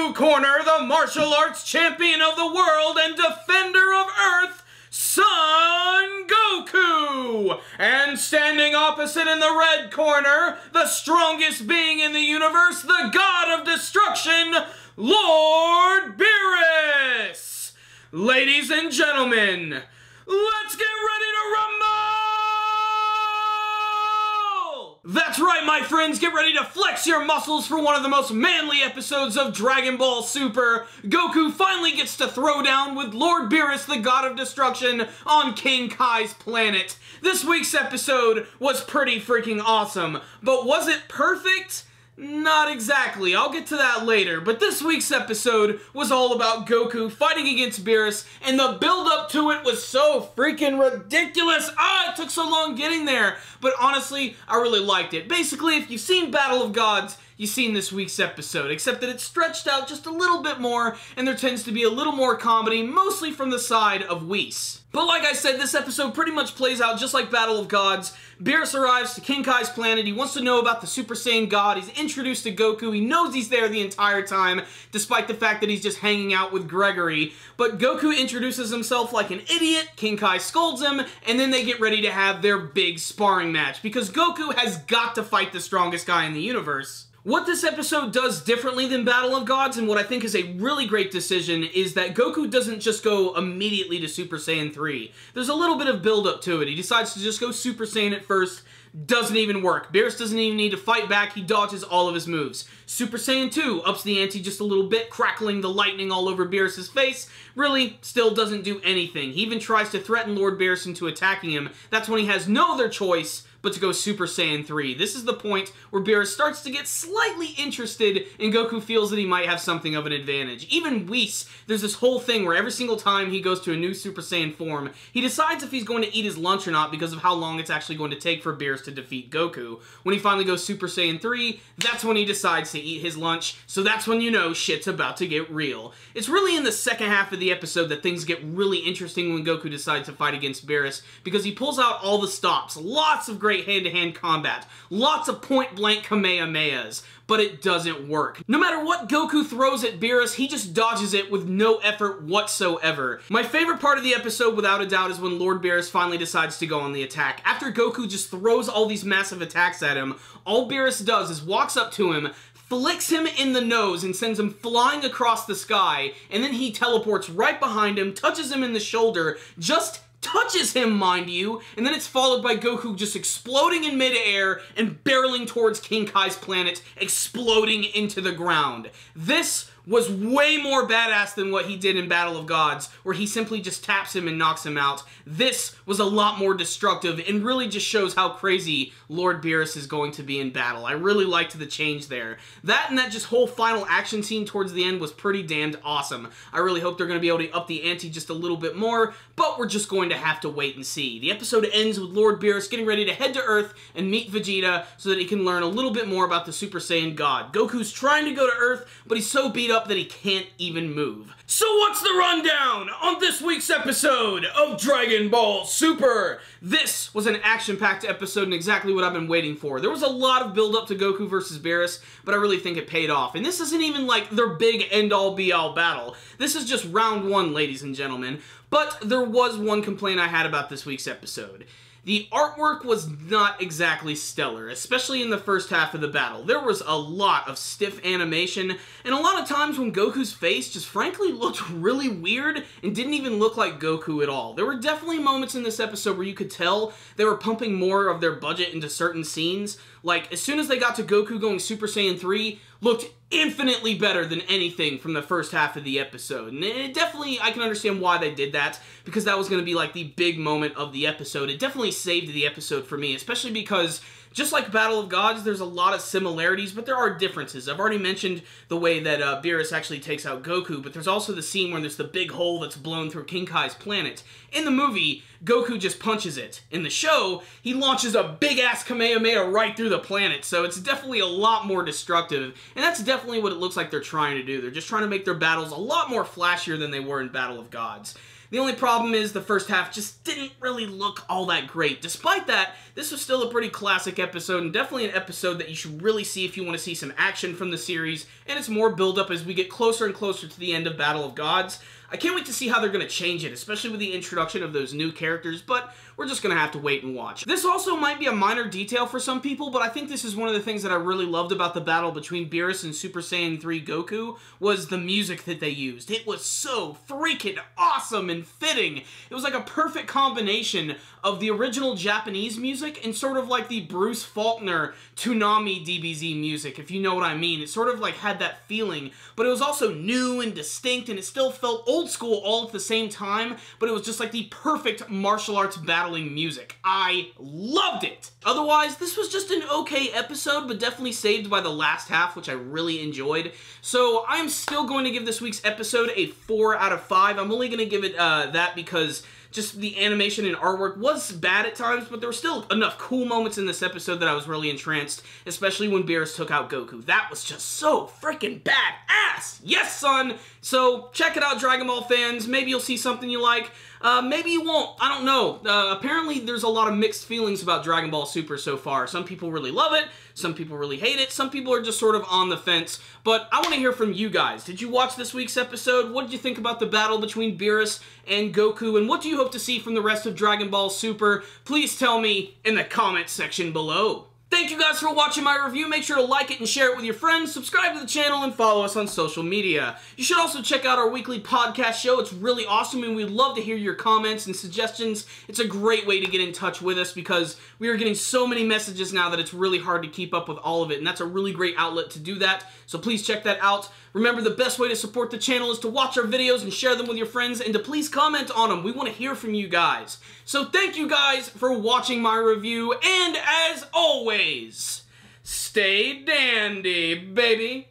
Goku corner, the martial arts champion of the world and defender of Earth, Son Goku! And standing opposite in the red corner, the strongest being in the universe, the god of destruction, Lord Beerus! Ladies and gentlemen, let's get ready to rumble! That's right, my friends, get ready to flex your muscles for one of the most manly episodes of Dragon Ball Super. Goku finally gets to throw down with Lord Beerus, the god of destruction, on King Kai's planet. This week's episode was pretty freaking awesome, but was it perfect? Not exactly. I'll get to that later, but this week's episode was all about Goku fighting against Beerus, and the build-up to it was so freaking ridiculous. It took so long getting there, but honestly, I really liked it. Basically, if you've seen Battle of Gods, you've seen this week's episode, except that it's stretched out just a little bit more, and there tends to be a little more comedy, mostly from the side of Whis. But like I said, this episode pretty much plays out just like Battle of Gods. Beerus arrives to King Kai's planet, he wants to know about the Super Saiyan God, he's introduced to Goku, he knows he's there the entire time, despite the fact that he's just hanging out with Gregory. But Goku introduces himself like an idiot, King Kai scolds him, and then they get ready to have their big sparring match, because Goku has got to fight the strongest guy in the universe. What this episode does differently than Battle of Gods, and what I think is a really great decision, is that Goku doesn't just go immediately to Super Saiyan 3. There's a little bit of build-up to it. He decides to just go Super Saiyan at first. Doesn't even work. Beerus doesn't even need to fight back. He dodges all of his moves. Super Saiyan 2 ups the ante just a little bit, crackling the lightning all over Beerus' face. Really, still doesn't do anything. He even tries to threaten Lord Beerus into attacking him. That's when he has no other choice but to go Super Saiyan 3. This is the point where Beerus starts to get slightly interested, and Goku feels that he might have something of an advantage. Even Whis, there's this whole thing where every single time he goes to a new Super Saiyan form, he decides if he's going to eat his lunch or not because of how long it's actually going to take for Beerus to defeat Goku. When he finally goes Super Saiyan 3, that's when he decides to eat his lunch, so that's when you know shit's about to get real. It's really in the second half of the episode that things get really interesting when Goku decides to fight against Beerus, because he pulls out all the stops, lots of great hand-to-hand combat, lots of point-blank Kamehamehas, but it doesn't work. No matter what Goku throws at Beerus, he just dodges it with no effort whatsoever. My favorite part of the episode, without a doubt, is when Lord Beerus finally decides to go on the attack. After Goku just throws all these massive attacks at him, all Beerus does is walks up to him, flicks him in the nose and sends him flying across the sky, and then he teleports right behind him, touches him in the shoulder, just touches him, mind you, and then it's followed by Goku just exploding in midair and barreling towards King Kai's planet, exploding into the ground. This was way more badass than what he did in Battle of Gods, where he simply just taps him and knocks him out. This was a lot more destructive and really just shows how crazy Lord Beerus is going to be in battle. I really liked the change there. That and that just whole final action scene towards the end was pretty damned awesome. I really hope they're going to be able to up the ante just a little bit more, but we're just going to have to wait and see. The episode ends with Lord Beerus getting ready to head to Earth and meet Vegeta so that he can learn a little bit more about the Super Saiyan God. Goku's trying to go to Earth, but he's so beat up that he can't even move. So what's the rundown on this week's episode of Dragon Ball Super? This was an action-packed episode and exactly what I've been waiting for. There was a lot of build-up to Goku versus Beerus, but I really think it paid off. And this isn't even like their big end-all be-all battle. This is just round one, ladies and gentlemen. But there was one complaint I had about this week's episode. The artwork was not exactly stellar, especially in the first half of the battle. There was a lot of stiff animation, and a lot of times when Goku's face just frankly looked really weird and didn't even look like Goku at all. There were definitely moments in this episode where you could tell they were pumping more of their budget into certain scenes. Like, as soon as they got to Goku going Super Saiyan 3, looked infinitely better than anything from the first half of the episode. And it definitely, I can understand why they did that, because that was going to be like the big moment of the episode. It definitely saved the episode for me, especially because just like Battle of Gods, there's a lot of similarities, but there are differences. I've already mentioned the way that Beerus actually takes out Goku, but there's also the scene where there's the big hole that's blown through King Kai's planet. In the movie, Goku just punches it. In the show, he launches a big-ass Kamehameha right through the planet, so it's definitely a lot more destructive, and that's definitely what it looks like they're trying to do. They're just trying to make their battles a lot more flashier than they were in Battle of Gods. The only problem is the first half just didn't really look all that great. Despite that, this was still a pretty classic episode, and definitely an episode that you should really see if you want to see some action from the series, and it's more build-up as we get closer and closer to the end of Battle of Gods. I can't wait to see how they're going to change it, especially with the introduction of those new characters, but we're just going to have to wait and watch. This also might be a minor detail for some people, but I think this is one of the things that I really loved about the battle between Beerus and Super Saiyan 3 Goku, was the music that they used. It was so freaking awesome and fitting. It was like a perfect combination of the original Japanese music and sort of like the Bruce Faulkner Toonami DBZ music, if you know what I mean. It sort of like had that feeling, but it was also new and distinct, and it still felt old school all at the same time, but it was just like the perfect martial arts battling music. I loved it! Otherwise, this was just an okay episode, but definitely saved by the last half, which I really enjoyed. So I'm still going to give this week's episode a 4 out of 5. I'm only going to give it that because just the animation and artwork was bad at times, but there were still enough cool moments in this episode that I was really entranced, especially when Beerus took out Goku. That was just so freaking badass! Yes, son! So, check it out, Dragon Ball fans. Maybe you'll see something you like. Maybe you won't. I don't know. Apparently, there's a lot of mixed feelings about Dragon Ball Super so far. Some people really love it. Some people really hate it. Some people are just sort of on the fence. But I want to hear from you guys. Did you watch this week's episode? What did you think about the battle between Beerus and Goku? And what do you hope to see from the rest of Dragon Ball Super? Please tell me in the comment section below. Thank you guys for watching my review. Make sure to like it and share it with your friends, subscribe to the channel, and follow us on social media. You should also check out our weekly podcast show. It's really awesome, and we'd love to hear your comments and suggestions. It's a great way to get in touch with us because we are getting so many messages now that it's really hard to keep up with all of it, and that's a really great outlet to do that, so please check that out. Remember, the best way to support the channel is to watch our videos and share them with your friends, and to please comment on them. We want to hear from you guys. So thank you guys for watching my review, and as always, stay dandy, baby.